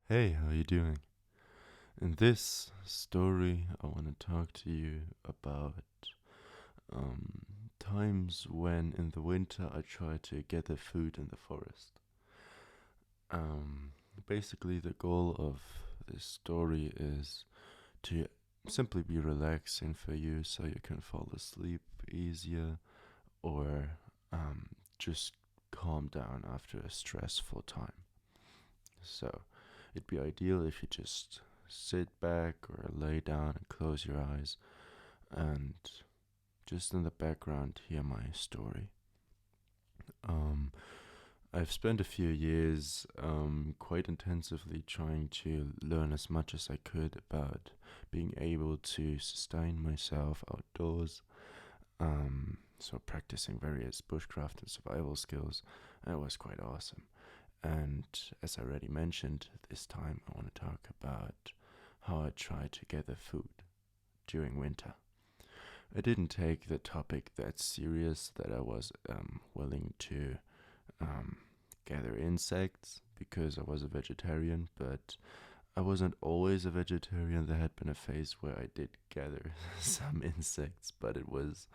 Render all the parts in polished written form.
Hey, how you doing? In this story, I want to talk to you about um, times when in the winter I try to gather food in the forest. Um, Basically, the goal of this story is to simply be relaxing for you so you can fall asleep easier or just calm down after a stressful time. So, it'd be ideal if you just sit back or lay down and close your eyes and just in the background hear my story. Um, I've spent a few years quite intensively trying to learn as much as I could about being able to sustain myself outdoors. So, practicing various bushcraft and survival skills, and it was quite awesome. And as I already mentioned, this time I want to talk about how I try to gather food during winter. I didn't take the topic that serious that I was willing to um, gather insects because I was a vegetarian, but I wasn't always a vegetarian. There had been a phase where I did gather some insects, but it was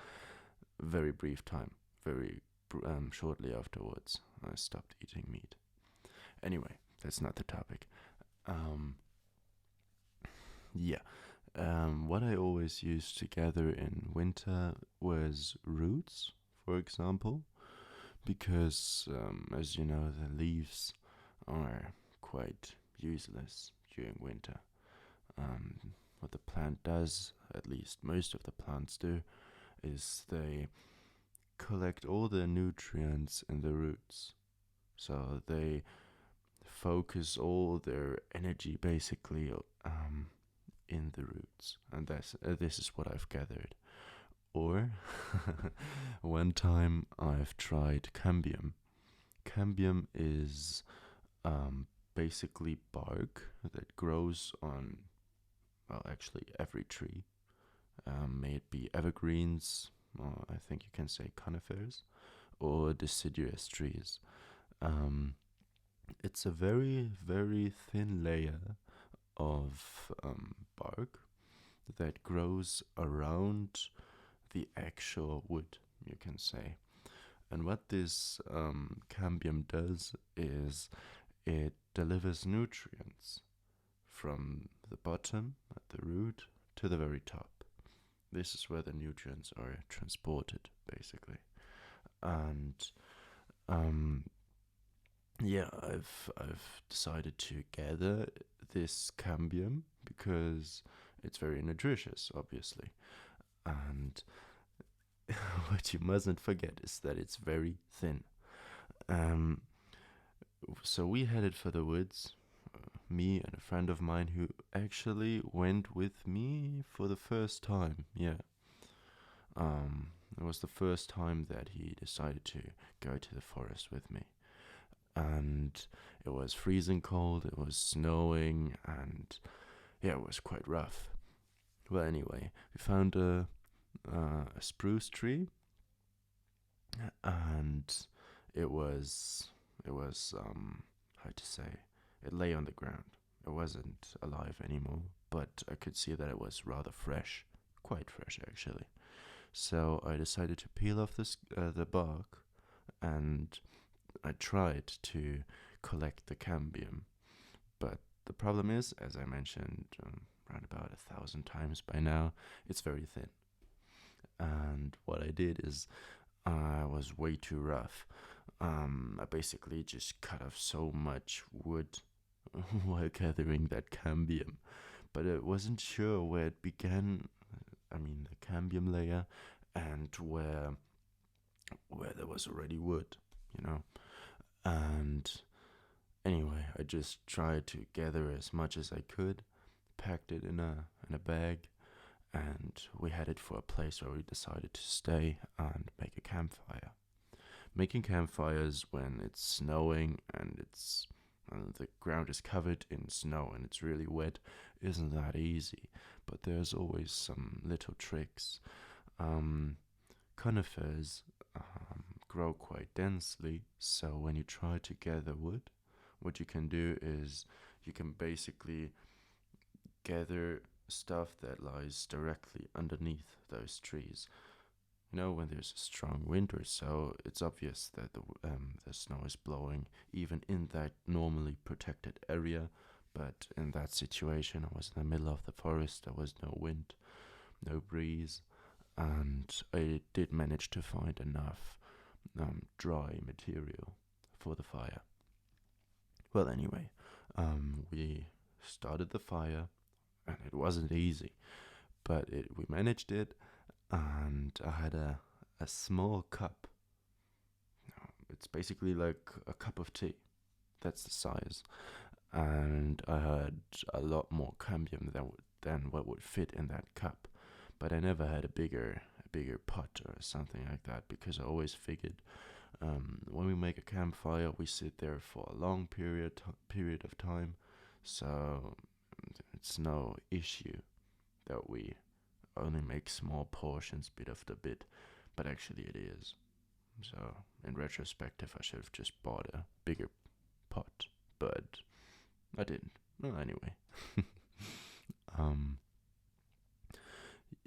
a very brief time. Very shortly afterwards, I stopped eating meat. Anyway, that's not the topic. Um, yeah. What I always used to gather in winter was roots, for example, because, as you know, the leaves are quite useless during winter. What the plant does, at least most of the plants do, is they collect all the nutrients in the roots. So they focus all their energy basically in the roots, and this is what I've gathered. Or one time I've tried cambium. Cambium is basically bark that grows on, well, actually every tree. May it be evergreens, or I think you can say conifers, or deciduous trees. Um, it's a very, very thin layer of bark that grows around the actual wood, you can say. And what this cambium does is it delivers nutrients from the bottom at the root to the very top. This is where the nutrients are transported, basically. And um, yeah, I've decided to gather this cambium because it's very nutritious, obviously. And what you mustn't forget is that it's very thin. Um, so we headed for the woods, me and a friend of mine who actually went with me for the first time. Yeah. It was the first time that he decided to go to the forest with me. And it was freezing cold, it was snowing, and yeah, it was quite rough. Well, anyway, we found a spruce tree, and it was how to say, it lay on the ground. It wasn't alive anymore, but I could see that it was rather fresh, quite fresh actually. So I decided to peel off the bark, and I tried to collect the cambium. But the problem is, as I mentioned around about 1,000 times by now, it's very thin. And what I did is I was way too rough. I basically just cut off so much wood while gathering that cambium, but I wasn't sure where it began. I mean, the cambium layer, and where there was already wood, you know. And anyway, I just tried to gather as much as I could, packed it in a bag, and we headed for a place where we decided to stay and make a campfire. Making campfires when it's snowing and the ground is covered in snow and it's really wet isn't that easy, but there's always some little tricks. Um, Conifers grow quite densely, so when you try to gather wood, what you can do is you can basically gather stuff that lies directly underneath those trees. When there's a strong wind or so, it's obvious that the snow is blowing even in that normally protected area. But in that situation, I was in the middle of the forest, there was no wind, no breeze, and I did manage to find enough dry material for the fire. Well, anyway, we started the fire, and it wasn't easy, but we managed it, and I had a small cup. It's basically like a cup of tea. That's the size. And I had a lot more cambium than what would fit in that cup. But I never had a bigger pot or something like that, because I always figured when we make a campfire, we sit there for a long period of time, so it's no issue that we only make small portions bit after bit, but actually it is. So in retrospective, I should have just bought a bigger pot, but I didn't. Well, anyway,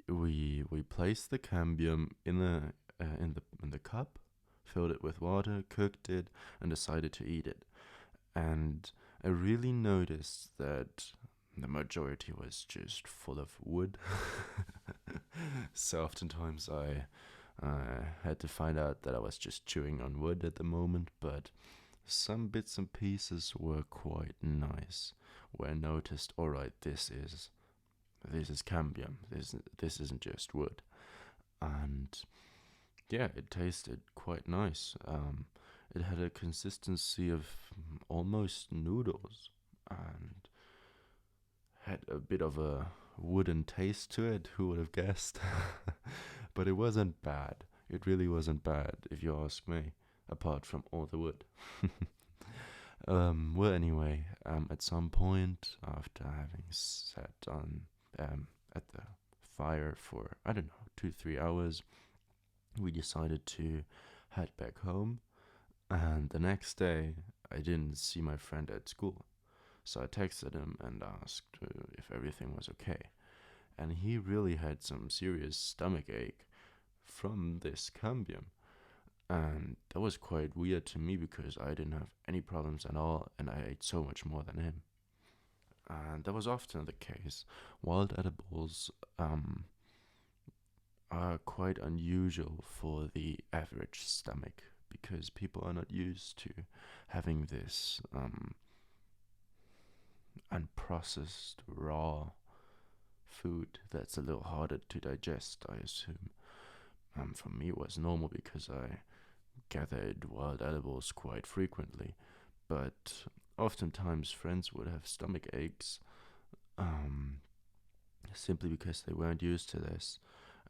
we placed the cambium in the cup, filled it with water, cooked it, and decided to eat it. And I really noticed that the majority was just full of wood. So oftentimes I had to find out that I was just chewing on wood at the moment, but some bits and pieces were quite nice, where I noticed, alright, this is cambium. This isn't just wood. And yeah, it tasted quite nice. It had a consistency of almost noodles, and had a bit of a wooden taste to it. Who would have guessed? But it wasn't bad. It really wasn't bad, if you ask me, apart from all the wood. Well, anyway, at some point, after having sat on at the fire for, I don't know, 2-3 hours, we decided to head back home. And the next day, I didn't see my friend at school. So I texted him and asked if everything was okay. And he really had some serious stomach ache from this cambium. And that was quite weird to me, because I didn't have any problems at all, and I ate so much more than him. And that was often the case. Wild edibles are quite unusual for the average stomach, because people are not used to having this unprocessed raw food that's a little harder to digest, I assume. For me, it was normal because I gathered wild edibles quite frequently, but oftentimes friends would have stomach aches simply because they weren't used to this.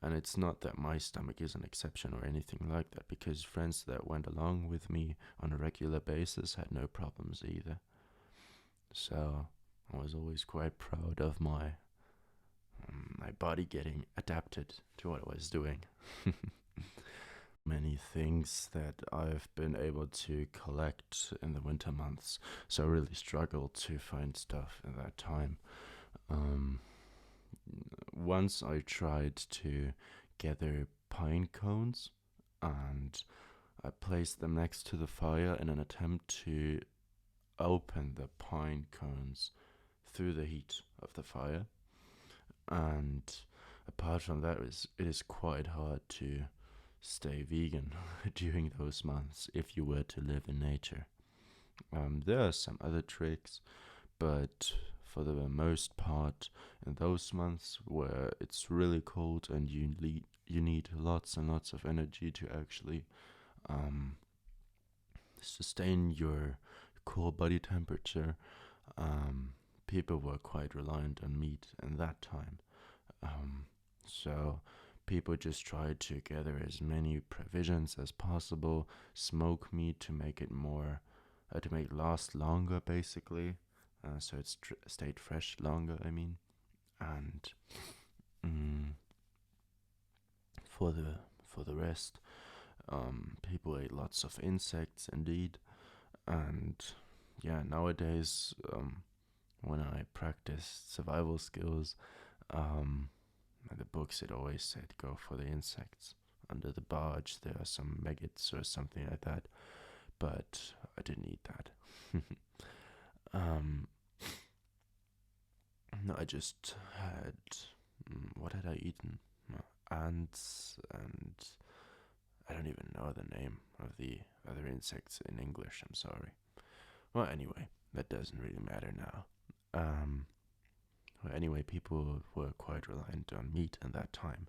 And it's not that my stomach is an exception or anything like that, because friends that went along with me on a regular basis had no problems either. So I was always quite proud of my body getting adapted to what I was doing. Many things that I've been able to collect in the winter months, so I really struggled to find stuff in that time. Once I tried to gather pine cones, and I placed them next to the fire in an attempt to open the pine cones through the heat of the fire. And apart from that, it is quite hard to stay vegan during those months if you were to live in nature. There are some other tricks, but for the most part, in those months where it's really cold and you need lots and lots of energy to actually sustain your cool body temperature, people were quite reliant on meat in that time. So people just tried to gather as many provisions as possible, smoke meat to make it more, to make it last longer, basically. So it stayed fresh longer, I mean. And for the rest, people ate lots of insects, indeed. And yeah, nowadays, when I practiced survival skills, in the books it always said go for the insects. Under the barge there are some maggots or something like that, but I didn't eat that. um, no, I just had what had I eaten? Ants, and I don't even know the name of the other insects in English. I'm sorry. Well, anyway, that doesn't really matter now. Well, anyway, people were quite reliant on meat in that time.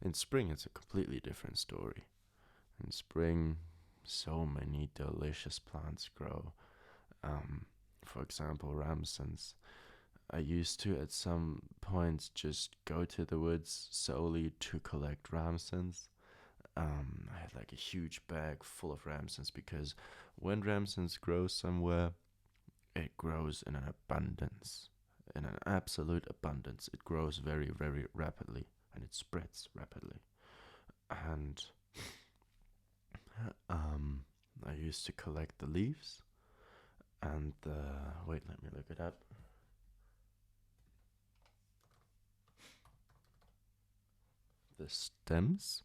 In spring, it's a completely different story. In spring, so many delicious plants grow. For example, ramsons. I used to, at some points, just go to the woods solely to collect ramsons. I had like a huge bag full of ramsons because when ramsons grow somewhere, it grows in an abundance, in an absolute abundance. It grows very, very rapidly and it spreads rapidly. And I used to collect the leaves and wait, let me look it up. The stems,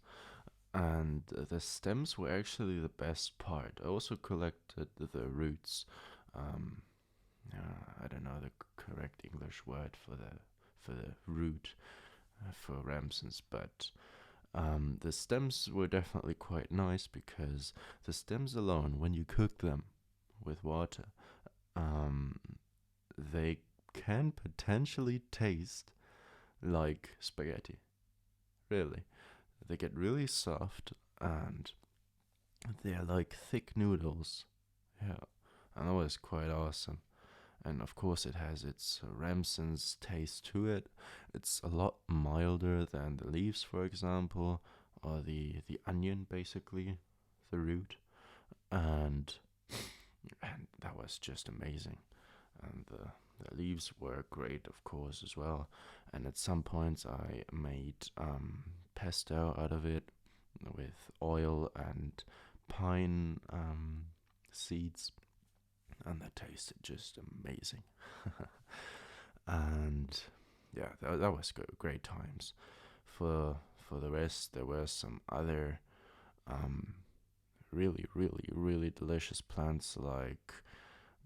and the stems were actually the best part. I also collected the roots. Um, I don't know the correct English word for the root for ramsons, but the stems were definitely quite nice because the stems alone, when you cook them with water, um, they can potentially taste like spaghetti. Really, they get really soft and they're like thick noodles. Yeah, and that was quite awesome. And of course, it has its ramson's taste to it. It's a lot milder than the leaves, for example, or the onion, basically, the root, and and that was just amazing. And the leaves were great, of course, as well. And at some points, I made pesto out of it with oil and pine seeds, and that tasted just amazing. And yeah, that was great times. For the rest, there were some other um, really, really, really delicious plants like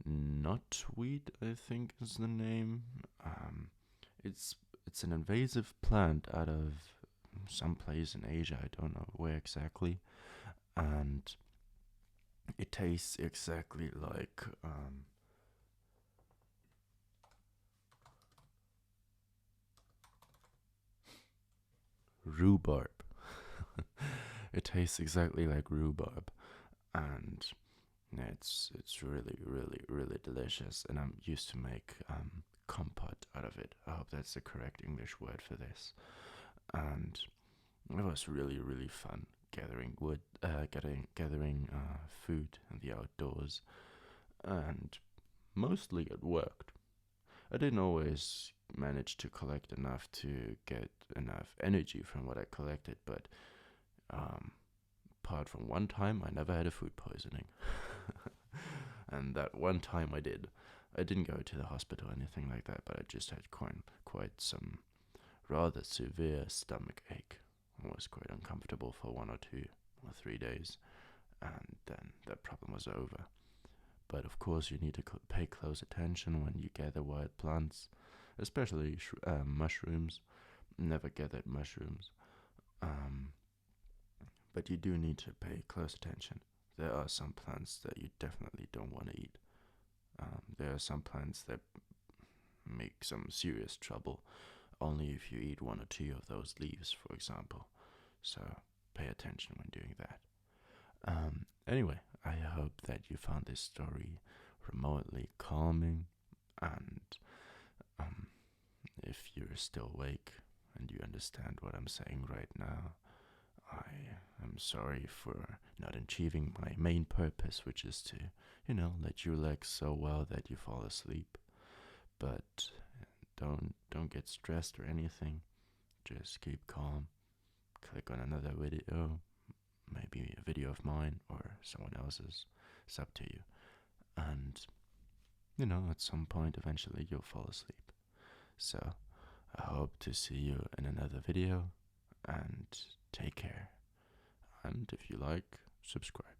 knotweed, I think is the name. It's it's an invasive plant out of some place in Asia. I don't know where exactly, and it tastes exactly like rhubarb. It tastes exactly like rhubarb, and it's really, really, really delicious. And I'm used to make compote out of it. I hope that's the correct English word for this. And it was really, really fun gathering wood, gathering food in the outdoors, and mostly it worked. I didn't always manage to collect enough to get enough energy from what I collected, but um, apart from one time, I never had a food poisoning. And that one time I did. I didn't go to the hospital or anything like that, but I just had quite some rather severe stomach ache. I was quite uncomfortable for 1 or 2 or 3 days, and then that problem was over. But of course, you need to pay close attention when you gather wild plants, especially mushrooms. Never gathered mushrooms. Um, but you do need to pay close attention. There are some plants that you definitely don't want to eat. There are some plants that make some serious trouble only if you eat 1 or 2 of those leaves, for example. So pay attention when doing that. Anyway, I hope that you found this story remotely calming, and if you're still awake and you understand what I'm saying right now, I am sorry for not achieving my main purpose, which is to, let you relax so well that you fall asleep. But don't get stressed or anything. Just keep calm. Click on another video, maybe a video of mine or someone else's. It's up to you. And at some point eventually you'll fall asleep. So I hope to see you in another video, and take care. And if you like, subscribe.